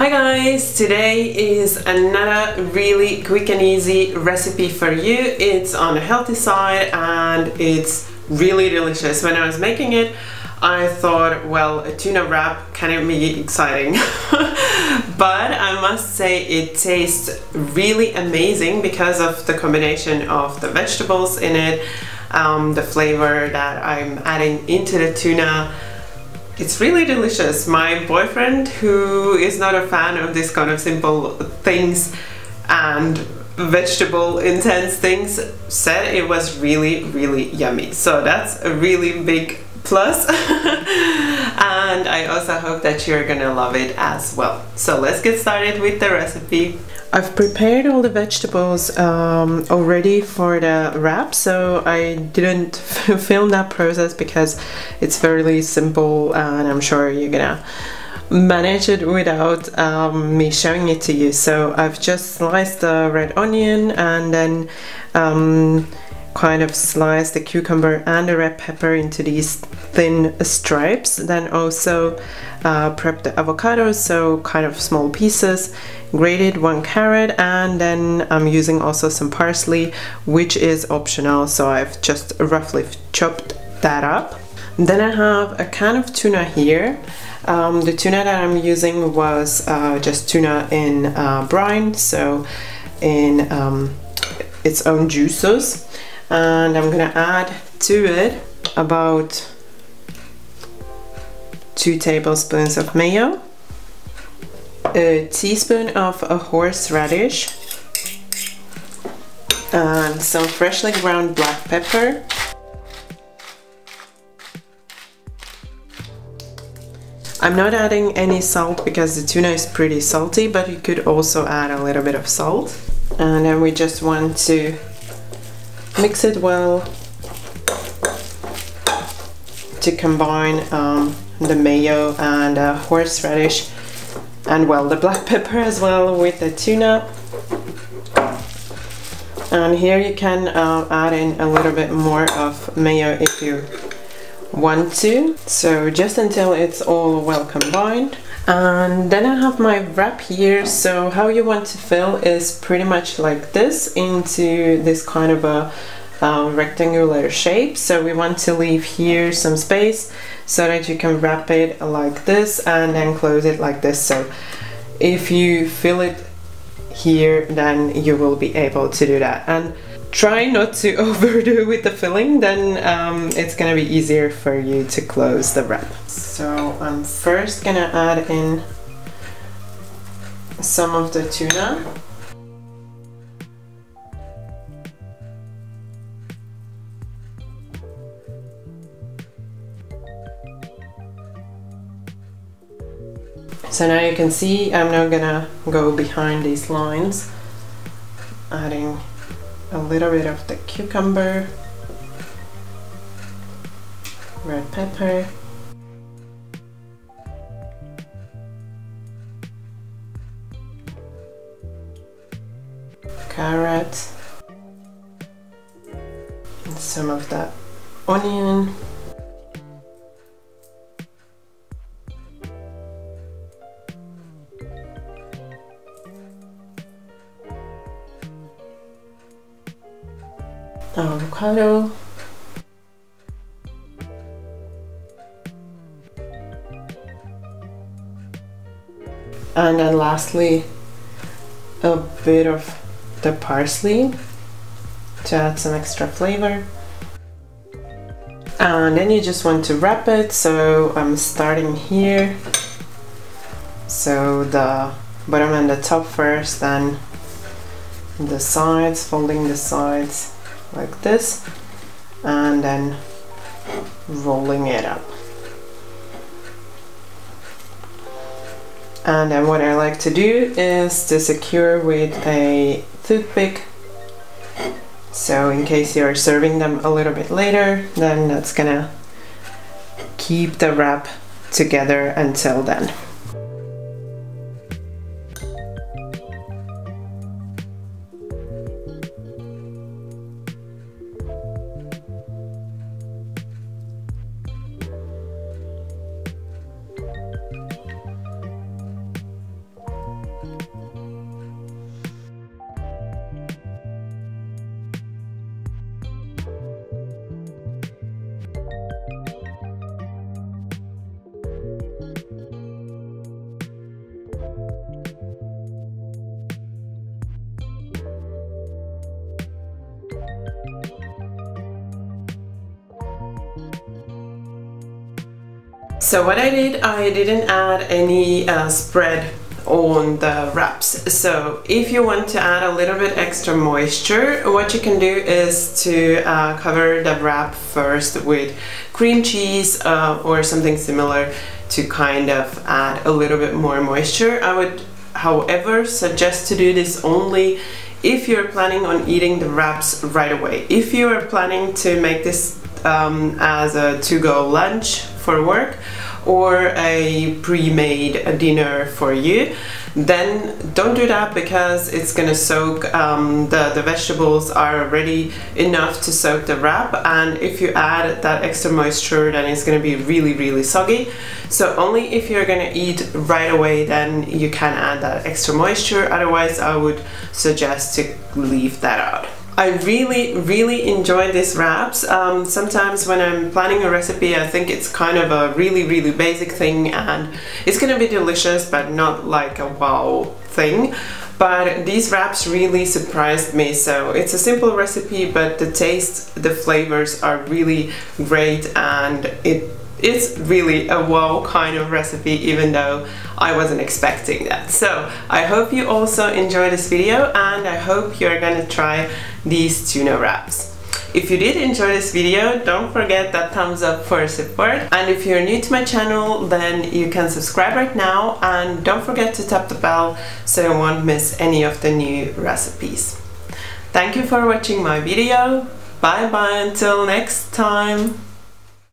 Hi guys, today is another really quick and easy recipe for you. It's on the healthy side and it's really delicious. When I was making it, I thought, well, a tuna wrap can be exciting. But I must say it tastes really amazing because of the combination of the vegetables in it, the flavor that I'm adding into the tuna. It's really delicious. My boyfriend, who is not a fan of this kind of simple things and vegetable intense things, said it was really yummy. So that's a really big plus. And I also hope that you're gonna love it as well. So let's get started with the recipe. I've prepared all the vegetables already for the wrap, so I didn't film that process because it's fairly simple and I'm sure you're gonna manage it without me showing it to you. So I've just sliced the red onion and then kind of sliced the cucumber and the red pepper into these thin stripes. Then also prepped the avocados, so kind of small pieces, grated one carrot, and then I'm using also some parsley, which is optional, so I've just roughly chopped that up. Then I have a can of tuna here. The tuna that I'm using was just tuna in brine, so in its own juices. And I'm gonna add to it about 2 tablespoons of mayo, a teaspoon of a horseradish, and some freshly ground black pepper, I'm not adding any salt because the tuna is pretty salty, but you could also add a little bit of salt. And then we just want to mix it well to combine the mayo and horseradish and, well, the black pepper as well with the tuna. And here you can add in a little bit more of mayo if you want to, so just until it's all well combined. And then I have my wrap here. So how you want to fill is pretty much like this, into this kind of a rectangular shape. So we want to leave here some space so that you can wrap it like this and then close it like this. So if you fill it here, then you will be able to do that. And try not to overdo with the filling, then it's gonna be easier for you to close the wrap. So I'm first gonna add in some of the tuna. So now you can see I'm now gonna go behind these lines, adding a little bit of the cucumber, red pepper, carrot, and some of that onion, avocado, and then lastly a bit of the parsley to add some extra flavor. And then you just want to wrap it, so I'm starting here, so the bottom and the top first, then the sides, folding the sides like this, and then rolling it up. And then what I like to do is to secure with a toothpick, so in case you're serving them a little bit later, then that's gonna keep the wrap together until then. So what I didn't add any spread on the wraps. So if you want to add a little bit extra moisture, what you can do is to cover the wrap first with cream cheese or something similar to kind of add a little bit more moisture. I would, however, suggest to do this only if you're planning on eating the wraps right away. If you are planning to make this as a to-go lunch for work or a pre-made dinner for you, then don't do that, because it's gonna soak, the vegetables are already enough to soak the wrap, and if you add that extra moisture, then it's gonna be really soggy. So only if you're gonna eat right away, then you can add that extra moisture. Otherwise, I would suggest to leave that out. I really enjoy these wraps. Sometimes when I'm planning a recipe, I think it's kind of a really basic thing and it's gonna be delicious, but not like a wow thing. But these wraps really surprised me. So it's a simple recipe, but the taste, the flavors are really great, and it's really a wow kind of recipe, even though I wasn't expecting that. So I hope you also enjoy this video, and I hope you're gonna try these tuna wraps. If you did enjoy this video, don't forget that thumbs up for support. And if you're new to my channel, then you can subscribe right now, and don't forget to tap the bell so you won't miss any of the new recipes. Thank you for watching my video. Bye bye until next time.